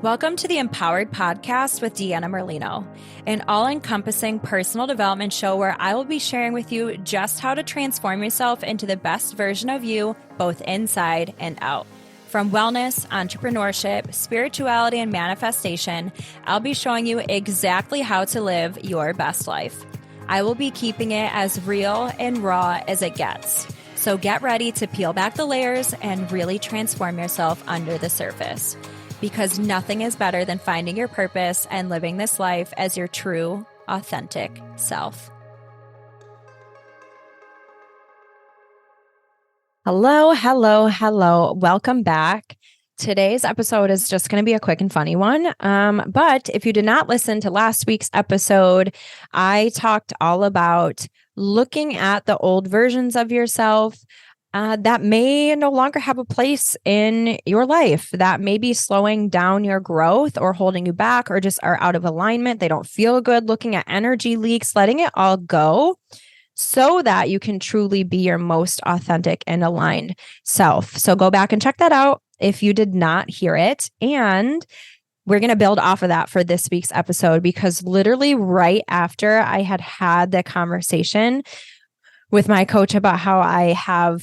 Welcome to the Empowered Podcast with Deanna Merlino, an all-encompassing personal development show where I will be sharing with you just how to transform yourself into the best version of you, both inside and out. From wellness, entrepreneurship, spirituality, and manifestation, I'll be showing you exactly how to live your best life. I will be keeping it as real and raw as it gets. So get ready to peel back the layers and really transform yourself under the surface. Because nothing is better than finding your purpose and living this life as your true, authentic self. Hello. Welcome back. Today's episode is just going to be a quick and funny one. But if you did not listen to last week's episode, I talked all about looking at the old versions of yourself that may no longer have a place in your life, that may be slowing down your growth or holding you back or just are out of alignment. They don't feel good. Looking at energy leaks, letting it all go so that you can truly be your most authentic and aligned self. So go back and check that out if you did not hear it. And we're going to build off of that for this week's episode, because literally right after I had the conversation with my coach about how I have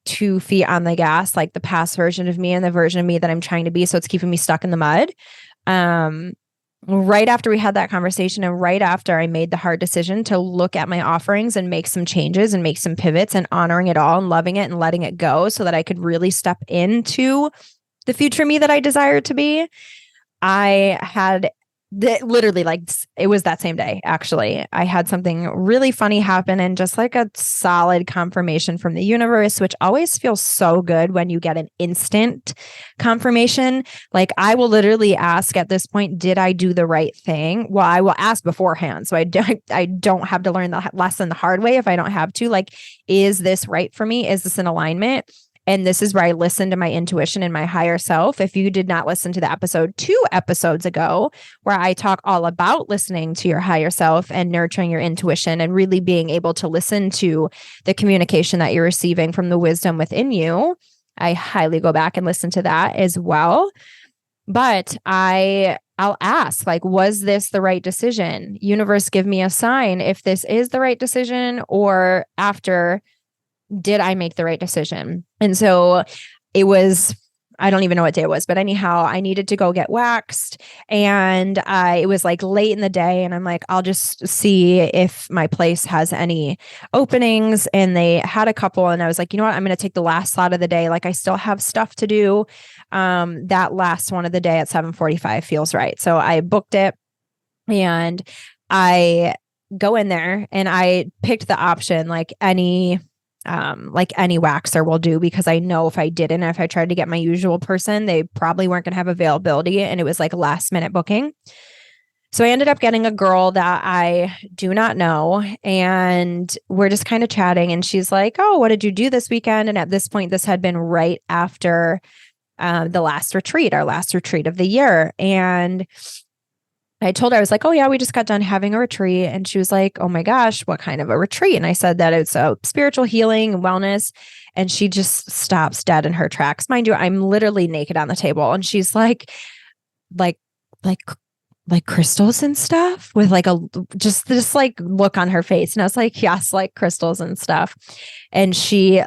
2 feet on the gas, like the past version of me and the version of me that I'm trying to be. So it's keeping me stuck in the mud. Right after we had that conversation and right after I made the hard decision to look at my offerings and make some changes and make some pivots and honoring it all and loving it and letting it go so that I could really step into the future me that I desired to be, I had literally, like, it was that same day, actually. I had something really funny happen and just like a solid confirmation from the universe, which always feels so good when you get an instant confirmation. Like, I will literally ask at this point, did I do the right thing? Well, I will ask beforehand. So I don't have to learn the lesson the hard way if I don't have to. Like, is this right for me? Is this in alignment? And this is where I listen to my intuition and my higher self. If you did not listen to the episode 2 episodes ago, where I talk all about listening to your higher self and nurturing your intuition and really being able to listen to the communication that you're receiving from the wisdom within you, I highly go back and listen to that as well. But I'll ask, like, was this the right decision? Universe, give me a sign if this is the right decision, or after, did I make the right decision? And so it was, I don't even know what day it was, but anyhow, I needed to go get waxed, and it was like late in the day, and I'm like, I'll just see if my place has any openings. And they had a couple, and I was like, you know what? I'm going to take the last slot of the day. Like, I still have stuff to do. That last one of the day at 7:45 feels right. So I booked it, and I go in there, and I picked the option like any waxer will do, because I know if I didn't, if I tried to get my usual person, they probably weren't going to have availability. And it was like a last minute booking. So I ended up getting a girl that I do not know. And we're just kind of chatting. And she's like, oh, what did you do this weekend? And at this point, this had been right after the last retreat, our last retreat of the year. And I told her, I was like, oh yeah, we just got done having a retreat. And she was like, oh my gosh, what kind of a retreat? And I said that it's a spiritual healing and wellness. And she just stops dead in her tracks. Mind you, I'm literally naked on the table. And she's like crystals and stuff, with like just this like look on her face. And I was like, yes, like crystals and stuff. And she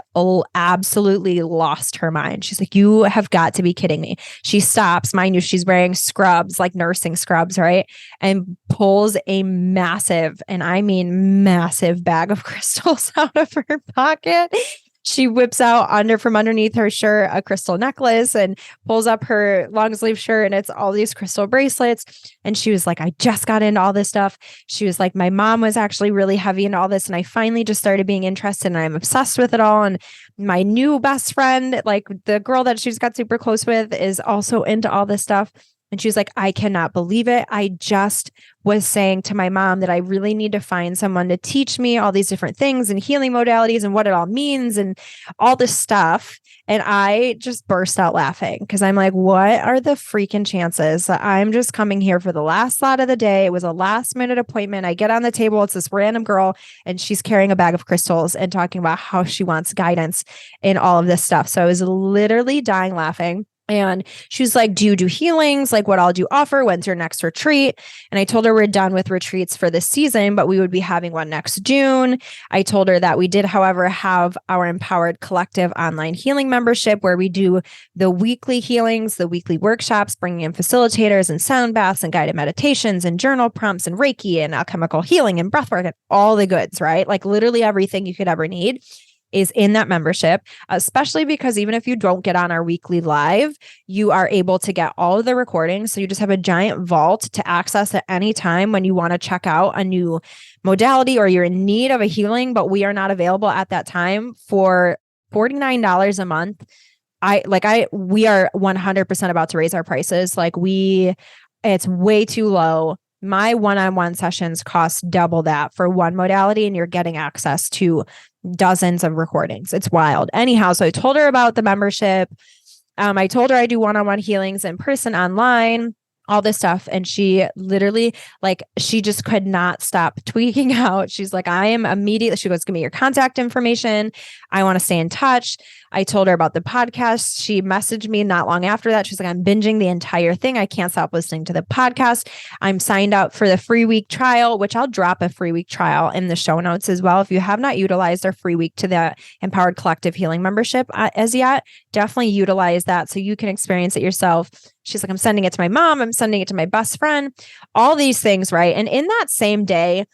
absolutely lost her mind. She's like, you have got to be kidding me. She stops, mind you, she's wearing scrubs, like nursing scrubs, right? And pulls a massive, and I mean massive, bag of crystals out of her pocket. She whips out from underneath her shirt a crystal necklace and pulls up her long sleeve shirt, and it's all these crystal bracelets. And she was like, I just got into all this stuff. She was like, my mom was actually really heavy into all this, and I finally just started being interested, and I'm obsessed with it all. And my new best friend, like the girl that she's got super close with, is also into all this stuff. And she was like, I cannot believe it. I just was saying to my mom that I really need to find someone to teach me all these different things and healing modalities and what it all means and all this stuff. And I just burst out laughing, because I'm like, what are the freaking chances that I'm just coming here for the last slot of the day? It was a last minute appointment. I get on the table. It's this random girl, and she's carrying a bag of crystals and talking about how she wants guidance in all of this stuff. So I was literally dying laughing. And she was like, do you do healings? Like, what all do you offer? When's your next retreat? And I told her we're done with retreats for this season, but we would be having one next June. I told her that we did, however, have our Empowered Collective online healing membership where we do the weekly healings, the weekly workshops, bringing in facilitators and sound baths and guided meditations and journal prompts and Reiki and alchemical healing and breathwork and all the goods, right? Like literally everything you could ever need is in that membership, especially because even if you don't get on our weekly live, you are able to get all of the recordings. So you just have a giant vault to access at any time when you want to check out a new modality or you're in need of a healing, but we are not available at that time for $49 a month. We are 100% about to raise our prices. It's way too low. My one-on-one sessions cost double that for one modality, and you're getting access to dozens of recordings. It's wild. Anyhow, so I told her about the membership. I told her I do one-on-one healings in person, online, all this stuff. And she literally, she just could not stop tweaking out. She's like, she goes, give me your contact information. I want to stay in touch. I told her about the podcast. She messaged me not long after that. She's like, I'm binging the entire thing. I can't stop listening to the podcast. I'm signed up for the free week trial, which I'll drop a free week trial in the show notes as well. If you have not utilized our free week to the Empowered Collective Healing membership as yet, definitely utilize that so you can experience it yourself. She's like, I'm sending it to my mom. I'm sending it to my best friend, all these things, right? And in that same day,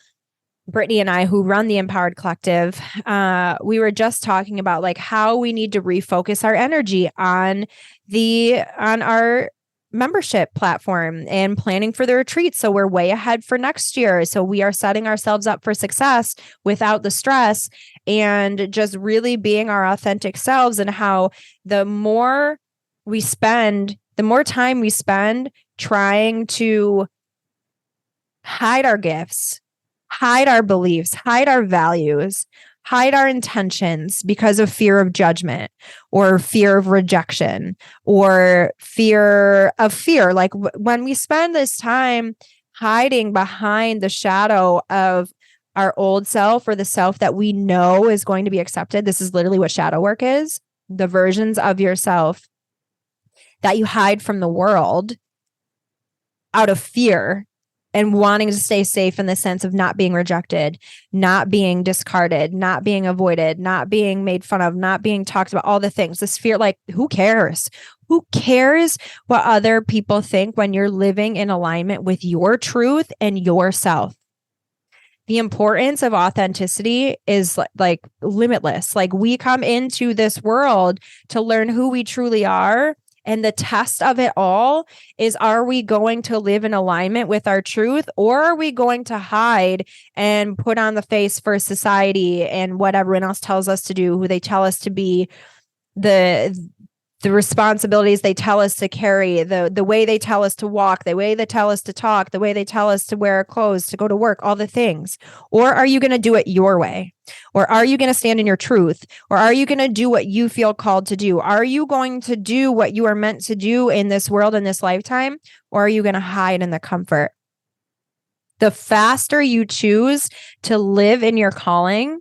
Brittany and I, who run the Empowered Collective, we were just talking about how we need to refocus our energy on our membership platform and planning for the retreat. So we're way ahead for next year. So we are setting ourselves up for success without the stress and just really being our authentic selves, and how the more time we spend trying to hide our gifts, hide our beliefs, hide our values, hide our intentions because of fear of judgment or fear of rejection or fear. When we spend this time hiding behind the shadow of our old self or the self that we know is going to be accepted, this is literally what shadow work is. The versions of yourself that you hide from the world out of fear and wanting to stay safe in the sense of not being rejected, not being discarded, not being avoided, not being made fun of, not being talked about, all the things. This fear, who cares? Who cares what other people think when you're living in alignment with your truth and yourself? The importance of authenticity is limitless. We come into this world to learn who we truly are. And the test of it all is, are we going to live in alignment with our truth, or are we going to hide and put on the face for society and what everyone else tells us to do, who they tell us to be, the responsibilities they tell us to carry, the way they tell us to walk, the way they tell us to talk, the way they tell us to wear clothes, to go to work, all the things? Or are you going to do it your way? Or are you going to stand in your truth? Or are you going to do what you feel called to do? Are you going to do what you are meant to do in this world, in this lifetime? Or are you going to hide in the comfort? The faster you choose to live in your calling,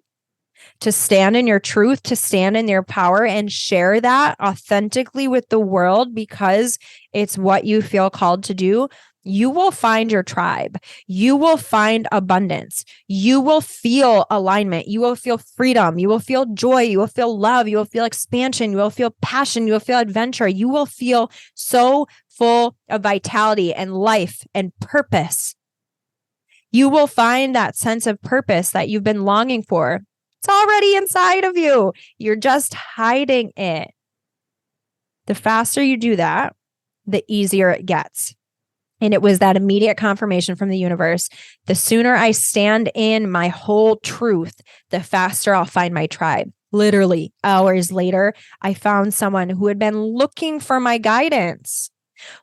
to stand in your truth, to stand in your power and share that authentically with the world because it's what you feel called to do, you will find your tribe. You will find abundance. You will feel alignment. You will feel freedom. You will feel joy. You will feel love. You will feel expansion. You will feel passion. You will feel adventure. You will feel so full of vitality and life and purpose. You will find that sense of purpose that you've been longing for. It's already inside of you. You're just hiding it. The faster you do that, the easier it gets. And it was that immediate confirmation from the universe. The sooner I stand in my whole truth, the faster I'll find my tribe. Literally hours later, I found someone who had been looking for my guidance,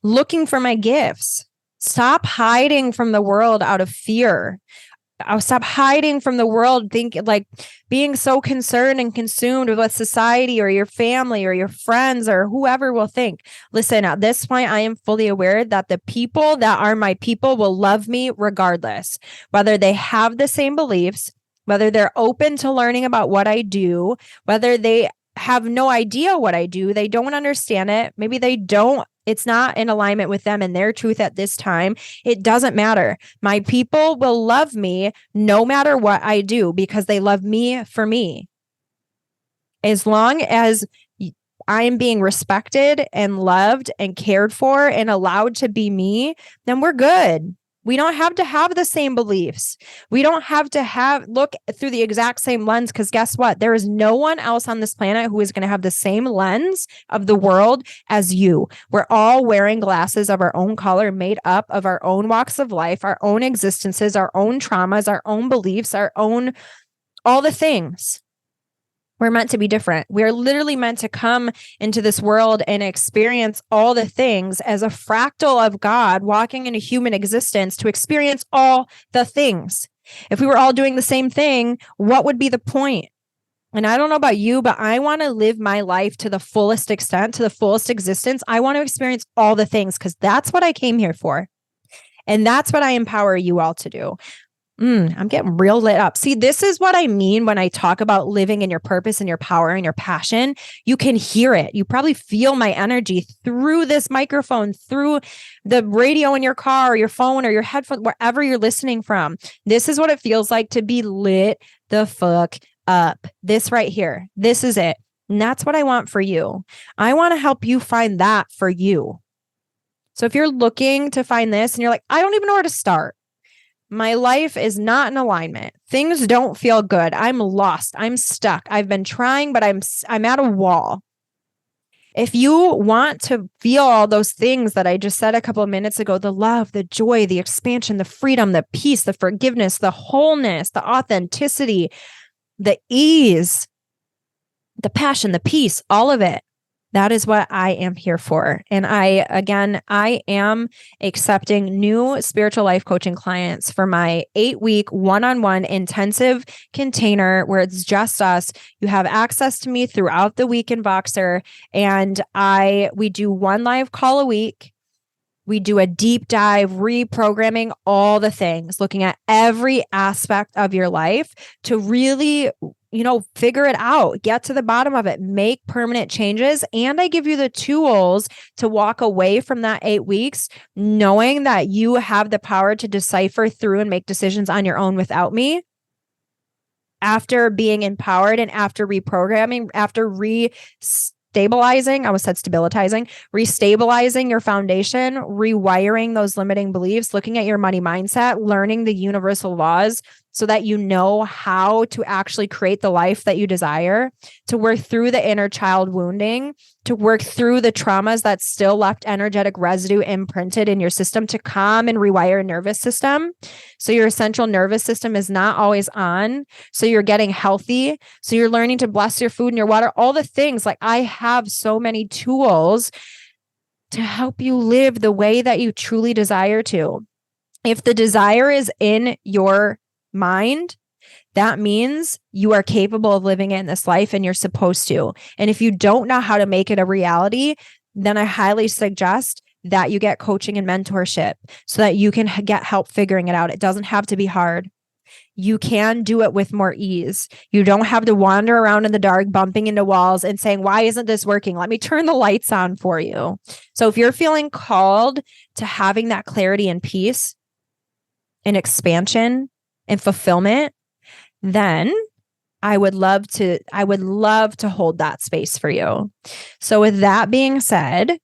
looking for my gifts. Stop hiding from the world out of fear. I'll stop hiding from the world, being so concerned and consumed with what society or your family or your friends or whoever will think. Listen, at this point, I am fully aware that the people that are my people will love me regardless, whether they have the same beliefs, whether they're open to learning about what I do, whether they have no idea what I do. They don't understand it. Maybe it's not in alignment with them and their truth at this time. It doesn't matter. My people will love me no matter what I do because they love me for me. As long as I am being respected and loved and cared for and allowed to be me, then we're good. We don't have to have the same beliefs. We don't have to look through the exact same lens, because guess what? There is no one else on this planet who is going to have the same lens of the world as you. We're all wearing glasses of our own color, made up of our own walks of life, our own existences, our own traumas, our own beliefs, all the things. We're meant to be different. We're literally meant to come into this world and experience all the things as a fractal of God walking in a human existence to experience all the things. If we were all doing the same thing, what would be the point? And I don't know about you, but I want to live my life to the fullest extent, to the fullest existence. I want to experience all the things because that's what I came here for. And that's what I empower you all to do. I'm getting real lit up. See, this is what I mean when I talk about living in your purpose and your power and your passion. You can hear it. You probably feel my energy through this microphone, through the radio in your car or your phone or your headphone, wherever you're listening from. This is what it feels like to be lit the fuck up. This right here. This is it. And that's what I want for you. I want to help you find that for you. So if you're looking to find this and you're like, I don't even know where to start. My life is not in alignment. Things don't feel good. I'm lost. I'm stuck. I've been trying, but I'm at a wall. If you want to feel all those things that I just said a couple of minutes ago, the love, the joy, the expansion, the freedom, the peace, the forgiveness, the wholeness, the authenticity, the ease, the passion, the peace, all of it. That is what I am here for. And I am accepting new spiritual life coaching clients for my 8-week one-on-one intensive container where it's just us. You have access to me throughout the week in Voxer. And we do one live call a week. We do a deep dive, reprogramming all the things, looking at every aspect of your life to really figure it out, get to the bottom of it, make permanent changes. And I give you the tools to walk away from that 8 weeks, knowing that you have the power to decipher through and make decisions on your own without me. After being empowered and after reprogramming, after restabilizing your foundation, rewiring those limiting beliefs, looking at your money mindset, learning the universal laws so that you know how to actually create the life that you desire, to work through the inner child wounding, to work through the traumas that still left energetic residue imprinted in your system, to calm and rewire your nervous system. So your central nervous system is not always on. So you're getting healthy. So you're learning to bless your food and your water, all the things. Like I have so many tools to help you live the way that you truly desire to. If the desire is in your mind, that means you are capable of living it in this life and you're supposed to. And if you don't know how to make it a reality, then I highly suggest that you get coaching and mentorship so that you can get help figuring it out. It doesn't have to be hard. You can do it with more ease. You don't have to wander around in the dark, bumping into walls and saying, why isn't this working? Let me turn the lights on for you. So if you're feeling called to having that clarity and peace and expansion and fulfillment, then I would love to hold that space for you. So with that being said,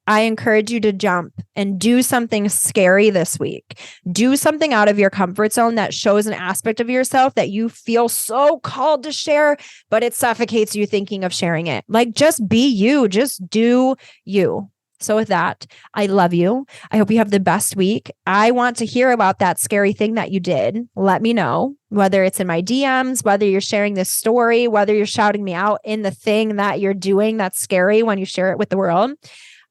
I encourage you to jump and do something scary this week. Do something out of your comfort zone that shows an aspect of yourself that you feel so called to share, but it suffocates you thinking of sharing it. Like, just be you, just do you. So with that, I love you. I hope you have the best week. I want to hear about that scary thing that you did. Let me know, whether it's in my DMs, whether you're sharing this story, whether you're shouting me out in the thing that you're doing that's scary when you share it with the world.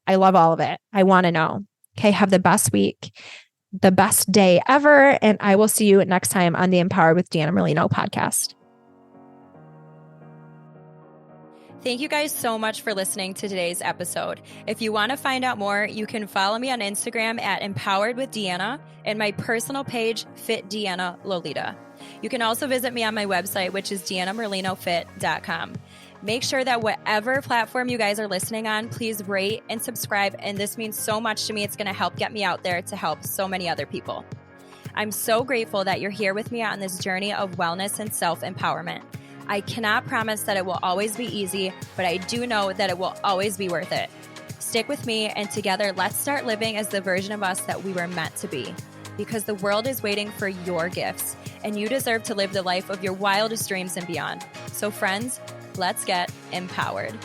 I love all of it. I want to know. Okay, have the best week, the best day ever. And I will see you next time on the Empowered with Deanna Merlino podcast. Thank you guys so much for listening to today's episode. If you want to find out more, you can follow me on Instagram at Empowered with Deanna and my personal page, Fit Deanna Lolita. You can also visit me on my website, which is deannamerlinofit.com. Make sure that whatever platform you guys are listening on, please rate and subscribe. And this means so much to me. It's going to help get me out there to help so many other people. I'm so grateful that you're here with me on this journey of wellness and self-empowerment. I cannot promise that it will always be easy, but I do know that it will always be worth it. Stick with me, and together, let's start living as the version of us that we were meant to be. Because the world is waiting for your gifts, and you deserve to live the life of your wildest dreams and beyond. So friends, let's get empowered.